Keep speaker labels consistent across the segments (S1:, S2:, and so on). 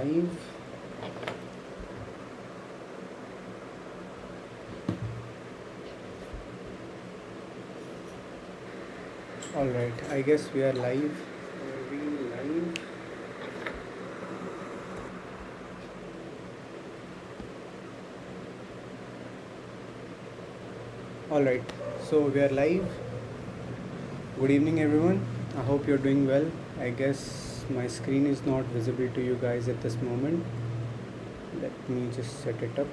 S1: live. All right, I guess we are live. Are we live? All right, so we are live. Good evening, everyone. I hope you're doing well. I guess my screen is not visible to you guys at this moment. Let me just set it up.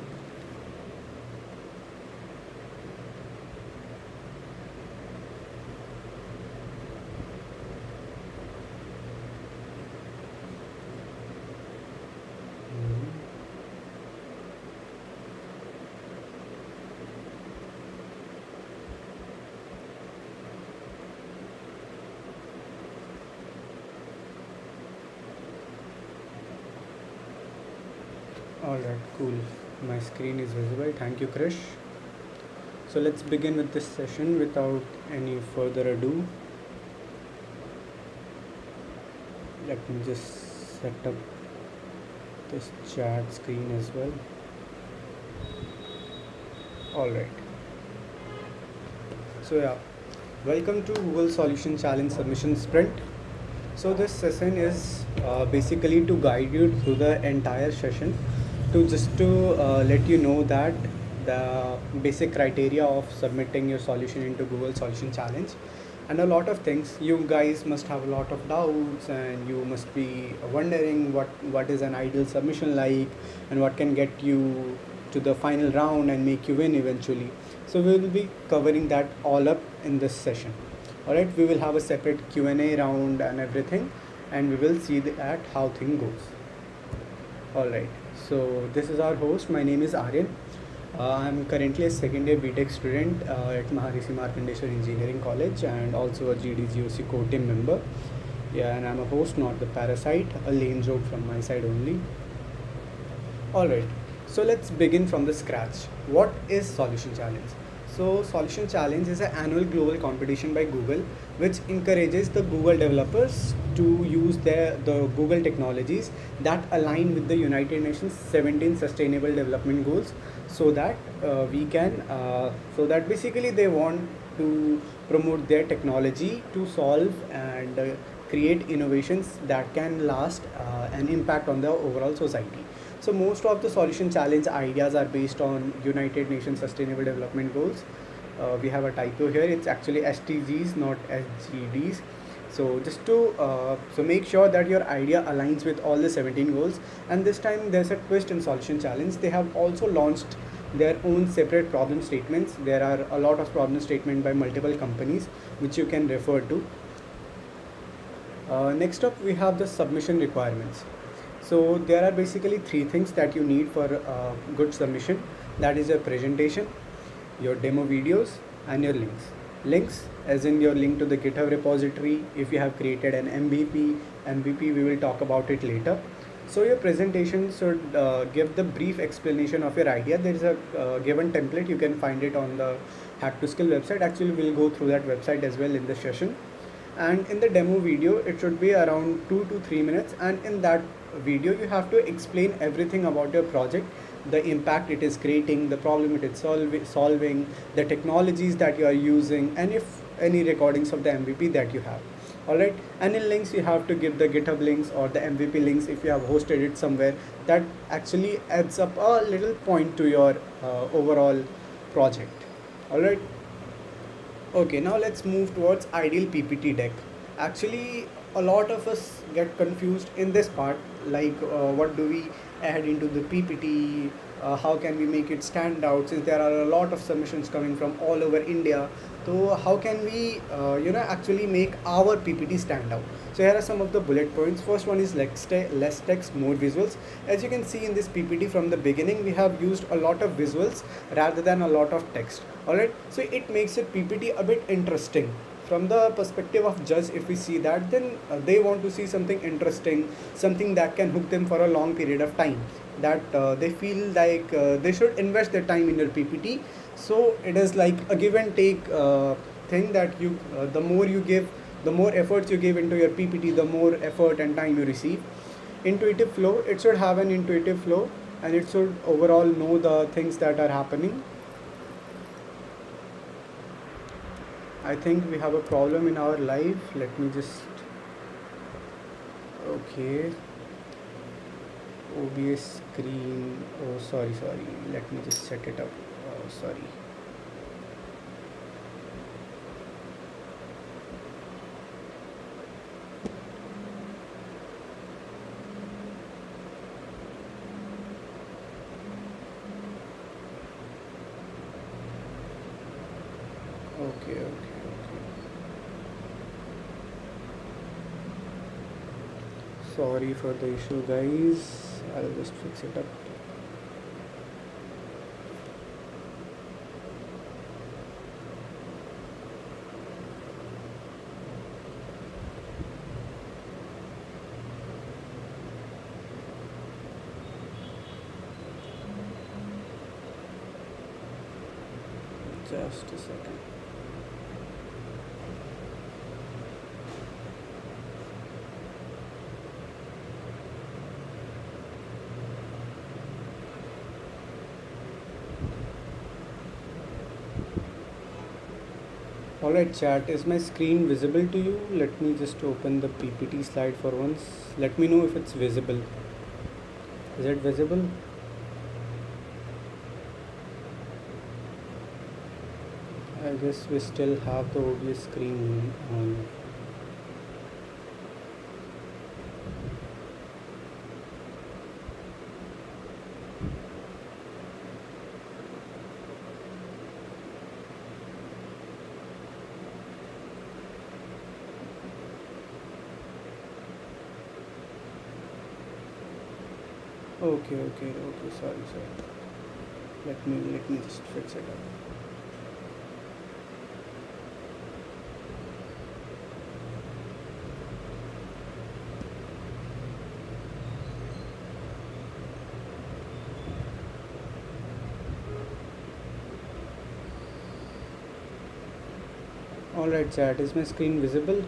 S1: All right, cool. My screen is visible. Thank you, Krish. So let's begin with this session without any further ado. Let me just set up this chat screen as well. All right. So yeah, welcome to Google Solution Challenge Submission Sprint. So this session is basically to guide you through the entire session, to let you know that the basic criteria of submitting your solution into Google Solution Challenge, and a lot of things. You guys must have a lot of doubts, and you must be wondering what is an ideal submission like, and what can get you to the final round and make you win eventually. So we will be covering that all up in this session. Alright, we will have a separate Q&A round and everything, and we will see at how thing goes. Alright, so this is our host. My name is Aryan. I'm currently a second year BTech student at Maharishi Markandeshwar Engineering College, and also a GDGOC core team member. Yeah, and I'm a host, not the parasite. A lame joke from my side only. Alright, so let's begin from the scratch. What is Solution Challenge? So Solution Challenge is an annual global competition by Google, which encourages the Google developers to use the Google technologies that align with the United Nations 17 Sustainable Development Goals, so that so that basically they want to promote their technology to solve and create innovations that can last an impact on the overall society. So most of the solution challenge ideas are based on United Nations Sustainable Development Goals. We have a typo here. It's actually SDGs, not SGDs. So just to so make sure that your idea aligns with all the 17 goals. And this time there's a twist in solution challenge. They have also launched their own separate problem statements. There are a lot of problem statements by multiple companies which you can refer to. Next up, we have the submission requirements. So there are basically three things that you need for good submission. That is your presentation, your demo videos, and your links. Links as in your link to the GitHub repository. If you have created an MVP, we will talk about it later. So your presentation should give the brief explanation of your idea. There is a given template. You can find it on the Hack to Skill website. Actually, we'll go through that website as well in the session. And in the demo video, it should be around 2 to 3 minutes, and in that video you have to explain everything about your project, the impact it is creating, the problem it is solving, the technologies that you are using, and if any recordings of the MVP that you have. Alright, and in links you have to give the GitHub links or the MVP links if you have hosted it somewhere. That actually adds up a little point to your overall project. Alright. Okay, now let's move towards ideal PPT deck. Actually, a lot of us get confused in this part, like what do we add into the PPT, how can we make it stand out, since there are a lot of submissions coming from all over India. So how can we actually make our PPT stand out? So here are some of the bullet points. First one is less text, more visuals. As you can see in this PPT from the beginning, we have used a lot of visuals rather than a lot of text. Alright, so it makes it PPT a bit interesting. From the perspective of judge, if we see that, then they want to see something interesting, something that can hook them for a long period of time, that they feel like they should invest their time in your PPT. So it is like a give and take thing, that you the more you give, the more efforts you give into your PPT, the more effort and time you receive. intuitive flow. It should have an intuitive flow, and it should overall know the things that are happening. I think we have a problem in our life. Let me just, okay, OBS screen. Oh, sorry. Let me just set it up. Oh, sorry. Okay. Sorry for the issue, guys. I'll just fix it up. Just a second. Alright, chat, is my screen visible to you? Let me just open the PPT slide for once. Let me know if it's visible. Is it visible? I guess we still have the OBS screen on. Okay, sorry. Let me just fix it up. Alright, chat, is my screen visible?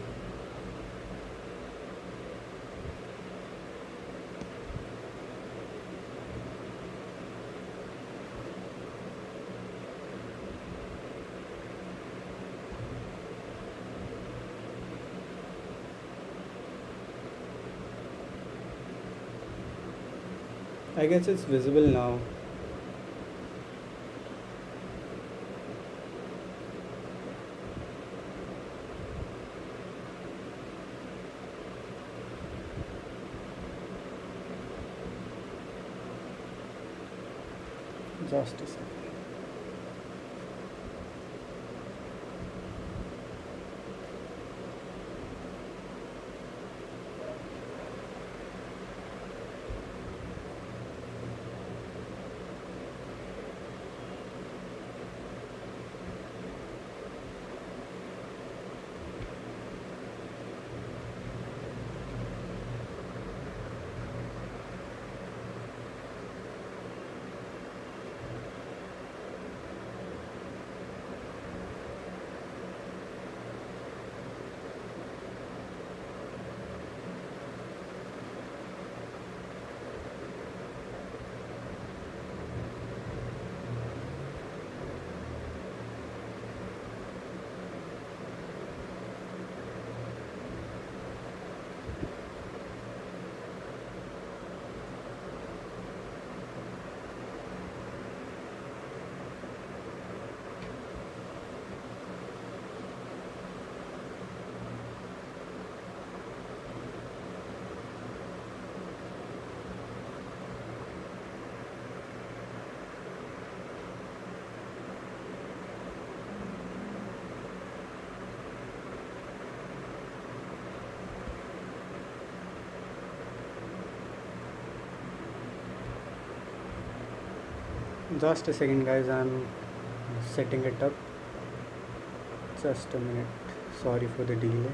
S1: I guess it's visible now. Just a second. Just a second, guys, I'm setting it up. Just a minute. Sorry for the delay.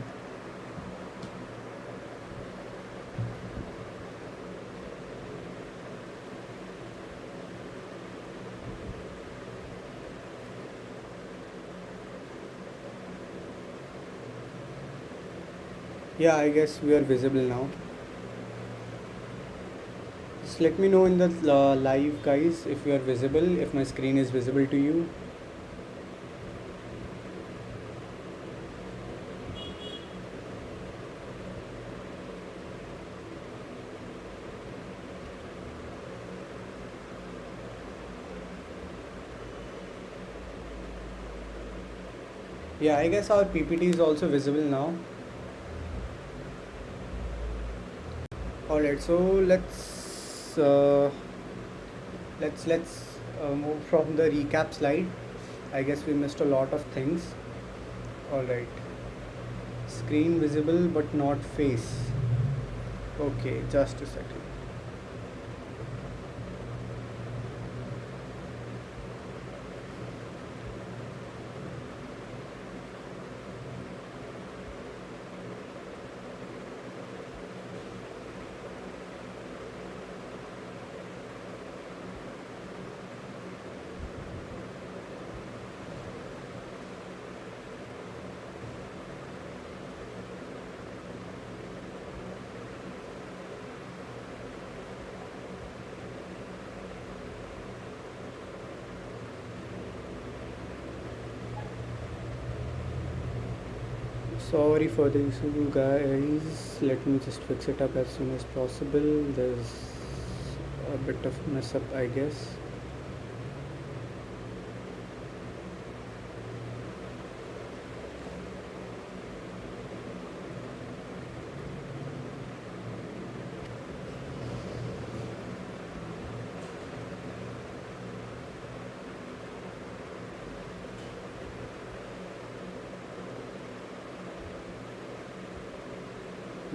S1: Yeah, I guess we are visible now. Just let me know in the live, guys, if you are visible, if my screen is visible to you. Yeah, I guess our PPT is also visible now. Alright, so let's move from the recap slide. I guess we missed a lot of things. Alright, screen visible but not face. Okay, just a second. Sorry for the issue, guys. Let me just fix it up as soon as possible. There's a bit of mess up, I guess.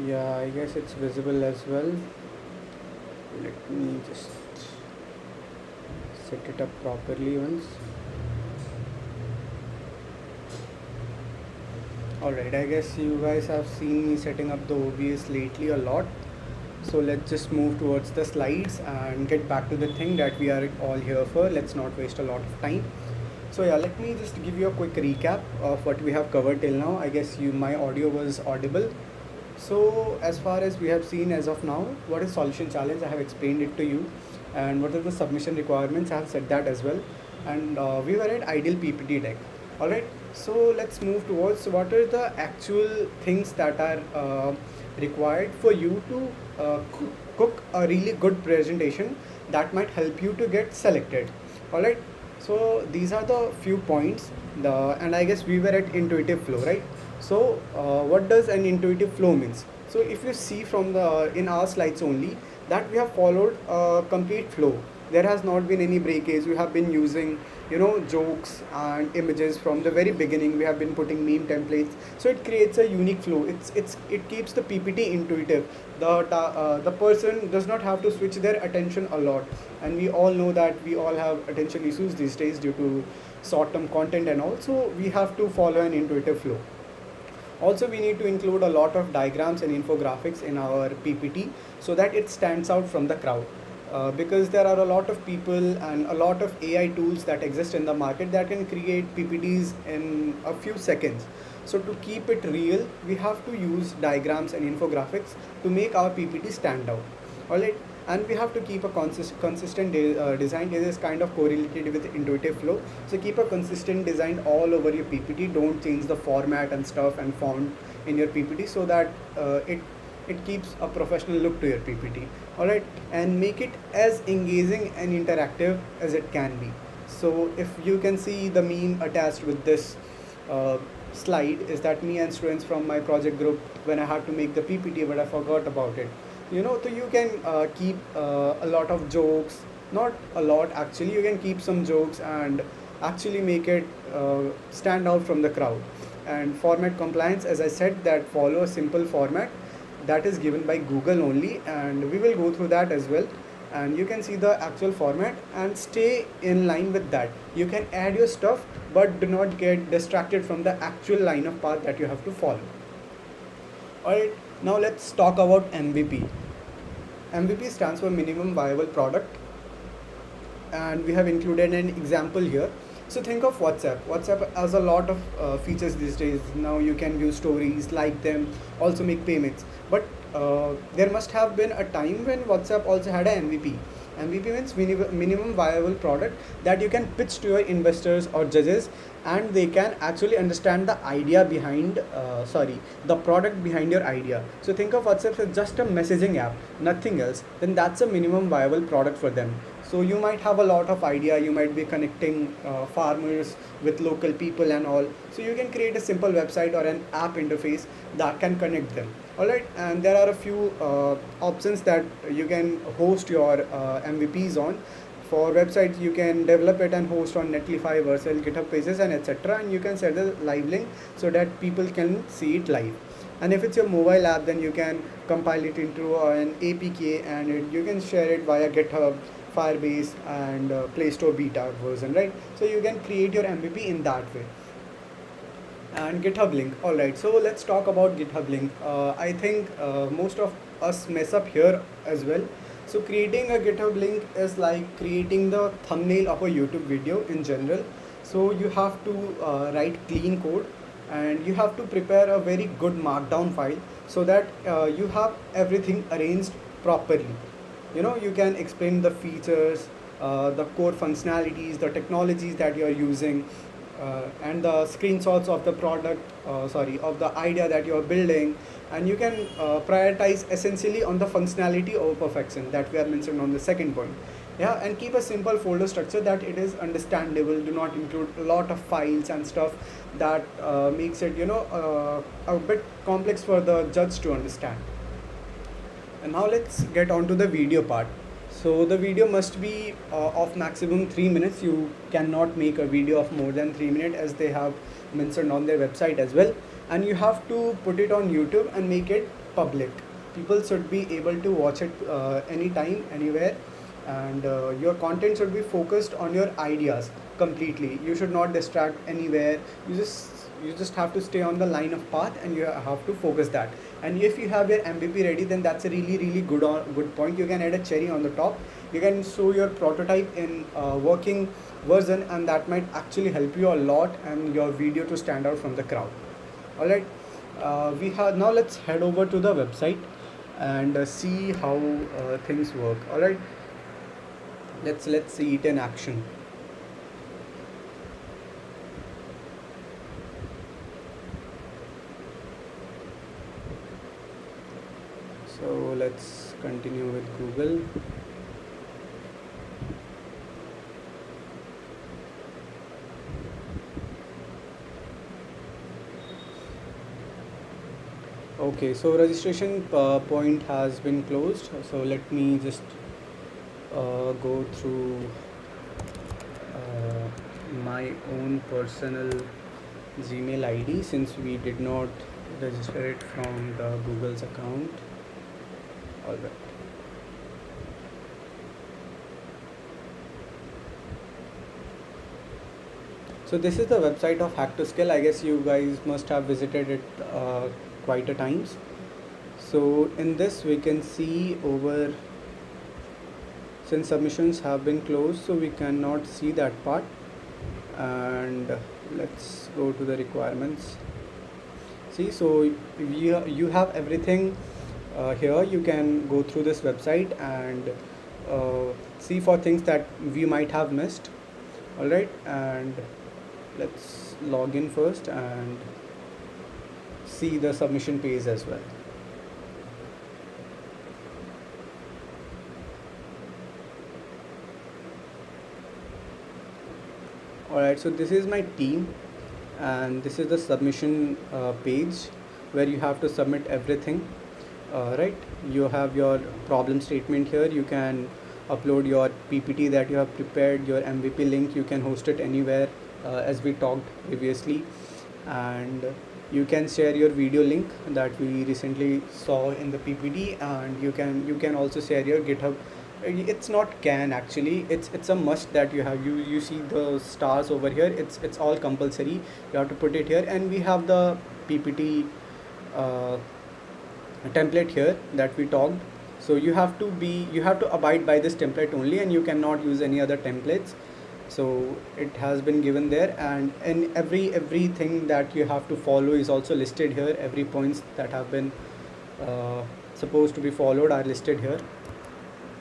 S1: Yeah, I guess it's visible as well. Let me just set it up properly once. Alright, I guess you guys have seen me setting up the OBS lately a lot. So let's just move towards the slides and get back to the thing that we are all here for. Let's not waste a lot of time. So yeah, let me just give you a quick recap of what we have covered till now. I guess my audio was audible. So as far as we have seen as of now, what is solution challenge? I have explained it to you. And what are the submission requirements? I have said that as well. And we were at ideal PPT deck. Alright, so let's move towards what are the actual things that are required for you to cook a really good presentation that might help you to get selected. Alright, so these are the few points. And I guess we were at intuitive flow, right? So what does an intuitive flow means? So if you see from the in our slides only that we have followed a complete flow. There has not been any breakage. We have been using jokes and images from the very beginning. We have been putting meme templates, so it creates a unique flow. It keeps the PPT intuitive. The person does not have to switch their attention a lot, and we all know that we all have attention issues these days due to short term content, and also we have to follow an intuitive flow. Also, we need to include a lot of diagrams and infographics in our PPT so that it stands out from the crowd. Because there are a lot of people and a lot of AI tools that exist in the market that can create PPTs in a few seconds. So to keep it real, we have to use diagrams and infographics to make our PPT stand out. Alright, and we have to keep a consistent design. It is kind of correlated with intuitive flow. So keep a consistent design all over your PPT. Don't change the format and stuff and font in your PPT so that it keeps a professional look to your PPT. Alright, and make it as engaging and interactive as it can be. So if you can see the meme attached with this slide, is that me and students from my project group when I had to make the PPT but I forgot about it. So you can keep a lot of jokes, not a lot actually, you can keep some jokes and actually make it stand out from the crowd. And format compliance, as I said, that follow a simple format that is given by Google only, and we will go through that as well. And you can see the actual format and stay in line with that. You can add your stuff but do not get distracted from the actual line of path that you have to follow. Alright, now let's talk about MVP. MVP stands for minimum viable product, and we have included an example here. So think of WhatsApp. WhatsApp has a lot of features these days. Now you can view stories, like them, also make payments. But there must have been a time when WhatsApp also had an MVP. MVP means minimum viable product that you can pitch to your investors or judges, and they can actually understand the idea behind, the product behind your idea. So think of WhatsApp as just a messaging app, nothing else. Then that's a minimum viable product for them. So you might have a lot of idea, you might be connecting farmers with local people and all. So you can create a simple website or an app interface that can connect them. Alright, and there are a few options that you can host your MVPs on. For websites, you can develop it and host on Netlify, Vercel, GitHub Pages, and etc. And you can set the live link so that people can see it live. And if it's your mobile app, then you can compile it into an APK, and you can share it via GitHub, Firebase, and Play Store beta version, right? So you can create your MVP in that way. And GitHub link. All right, so let's talk about GitHub link. I think most of us mess up here as well. So creating a GitHub link is like creating the thumbnail of a YouTube video in general. So you have to write clean code, and you have to prepare a very good markdown file so that you have everything arranged properly. You can explain the features, the core functionalities, the technologies that you are using, and the screenshots of the product, of the idea that you are building. And you can prioritize essentially on the functionality over perfection that we have mentioned on the second point. Yeah, and keep a simple folder structure that it is understandable. Do not include a lot of files and stuff that makes it a bit complex for the judge to understand. And now let's get on to the video part. So the video must be of maximum 3 minutes. You cannot make a video of more than 3 minutes, as they have mentioned on their website as well. And you have to put it on YouTube and make it public. People should be able to watch it anytime, anywhere. And your content should be focused on your ideas completely. You should not distract anywhere. You just have to stay on the line of path, and you have to focus that. And if you have your MVP ready, then that's a really good point. You can add a cherry on the top. You can show your prototype in working version, and that might actually help you a lot and your video to stand out from the crowd. All right, we have now. Let's head over to the website and see how things work. All right, let's see it in action. So let's continue with Google. Okay, so registration point has been closed. So let me just go through my own personal Gmail ID, since we did not register it from the Google's account. All right. So this is the website of Hack to Skill. I guess you guys must have visited it quite a times. So in this we can see over, since submissions have been closed, so we cannot see that part. And let's go to the requirements. See, so you have everything here. You can go through this website and see for things that we might have missed. All right, and let's log in first and see the submission page as well. Alright, so this is my team, and this is the submission page where you have to submit everything. Right, you have your problem statement here. You can upload your PPT that you have prepared, your MVP link. You can host it anywhere, as we talked previously, and you can share your video link that we recently saw in the PPT, and you can also share your GitHub. It's not can, actually, it's a must that you have. You see the stars over here. It's all compulsory. You have to put it here, and we have the PPT template here that we talked. So you have to abide by this template only, and you cannot use any other templates. So it has been given there, and everything that you have to follow is also listed here. Every points that have been uh, supposed to be followed are listed here.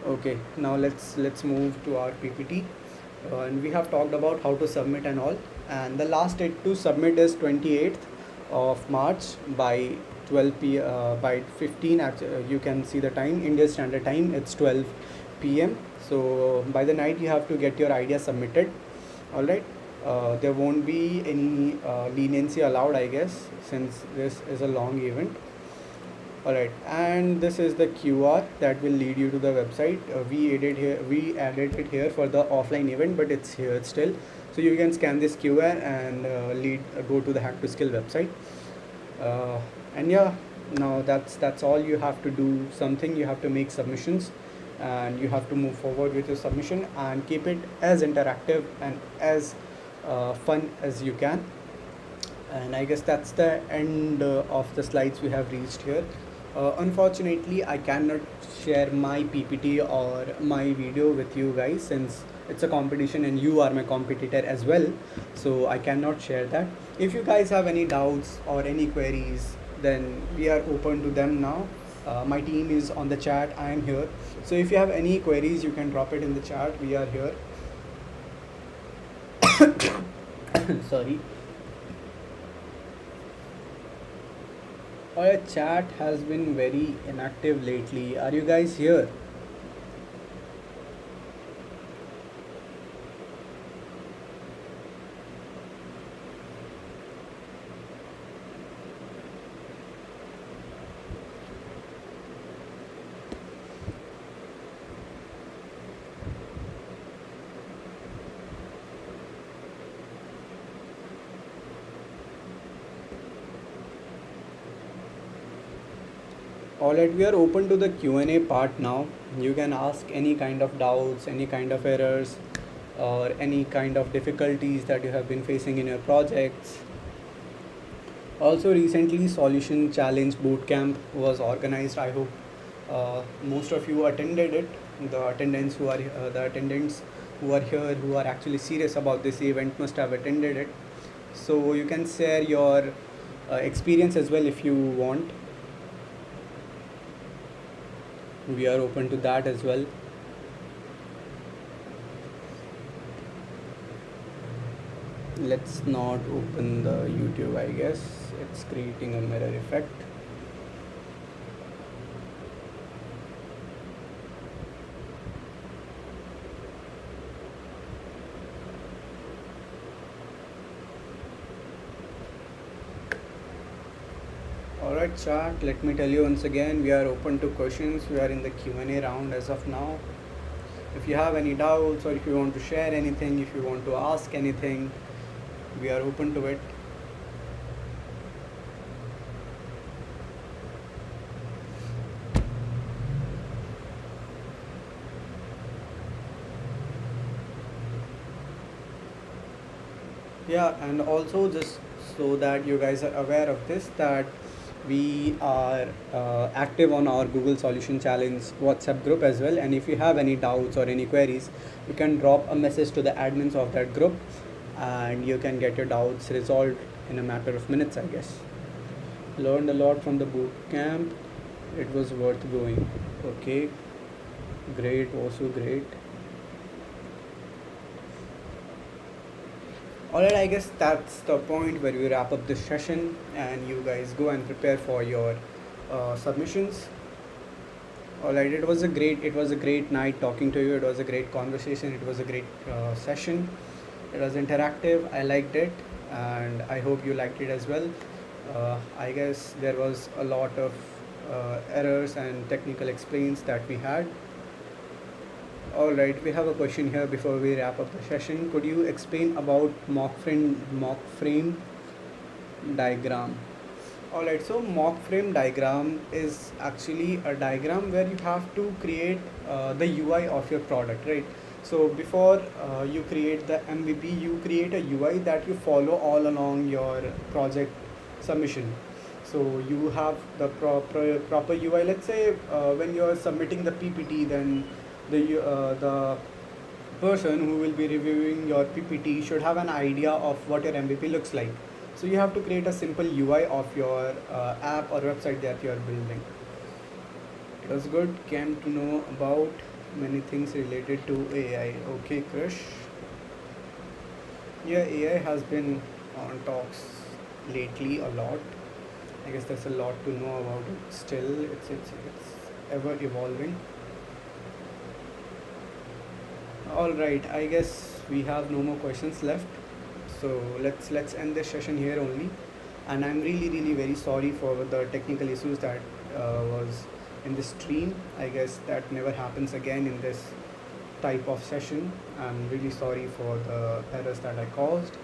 S1: Okay, now let's move to our PPT. And we have talked about how to submit and all. And the last date to submit is 28th of March by by 15. You can see the time, India Standard Time. It's 12 p.m. So by the night you have to get your idea submitted. All right. There won't be any leniency allowed, I guess, since this is a long event. Alright, and this is the QR that will lead you to the website. We added it here for the offline event, but it's here still. So you can scan this QR and go to the Hack to Skill website. And yeah, now that's all you have to do. Something you have to make submissions, and you have to move forward with your submission and keep it as interactive and as fun as you can. And I guess that's the end of the slides we have reached here. Unfortunately, I cannot share my PPT or my video with you guys since it's a competition and you are my competitor as well. So I cannot share that. If you guys have any doubts or any queries, then we are open to them now. My team is on the chat. I am here. So if you have any queries, you can drop it in the chat. We are here. Sorry. Our chat has been very inactive lately. Are you guys here? Alright, we are open to the Q&A part now. You can ask any kind of doubts, any kind of errors, or any kind of difficulties that you have been facing in your projects. Also, recently Solution Challenge Bootcamp was organized. I hope most of you attended it. The attendants who are here, who are actually serious about this event, must have attended it. So you can share your experience as well if you want. We are open to that as well. Let's not open the YouTube, I guess. It's creating a mirror effect. Alright chat, let me tell you once again, we are open to questions. We are in the Q&A round as of now. If you have any doubts or if you want to share anything, if you want to ask anything, we are open to it. Yeah, and also just so that you guys are aware of this, that we are active on our Google Solution Challenge WhatsApp group as well. And if you have any doubts or any queries, you can drop a message to the admins of that group and you can get your doubts resolved in a matter of minutes, I guess. Learned a lot from the boot camp. It was worth going. Okay, great, also great. Alright, I guess that's the point where we wrap up this session and you guys go and prepare for your submissions. Alright, it was a great night talking to you. It was a great conversation. It was a great session. It was interactive. I liked it and I hope you liked it as well. I guess there was a lot of errors and technical explains that we had. Alright, we have a question here before we wrap up the session. Could you explain about mock frame diagram? Alright, so mock frame diagram is actually a diagram where you have to create the UI of your product, right? So before you create the MVP, you create a UI that you follow all along your project submission. So you have the proper UI. Let's say when you are submitting the PPT, then the person who will be reviewing your PPT should have an idea of what your MVP looks like. So you have to create a simple UI of your app or website that you are building. That's good. Came to know about many things related to AI. Okay, Krish. Yeah, AI has been on talks lately a lot. I guess there's a lot to know about it. Still, it's ever evolving. All right, I guess we have no more questions left. So let's end this session here only. And I'm really very sorry for the technical issues that was in the stream. I guess that never happens again in this type of session. I'm really sorry for the errors that I caused,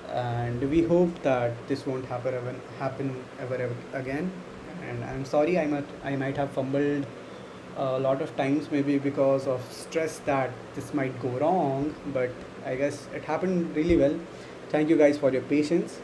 S1: and we hope that this won't happen ever again. And I'm sorry I might have fumbled a lot of times, maybe because of stress that this might go wrong, but I guess it happened really well. Thank you guys for your patience.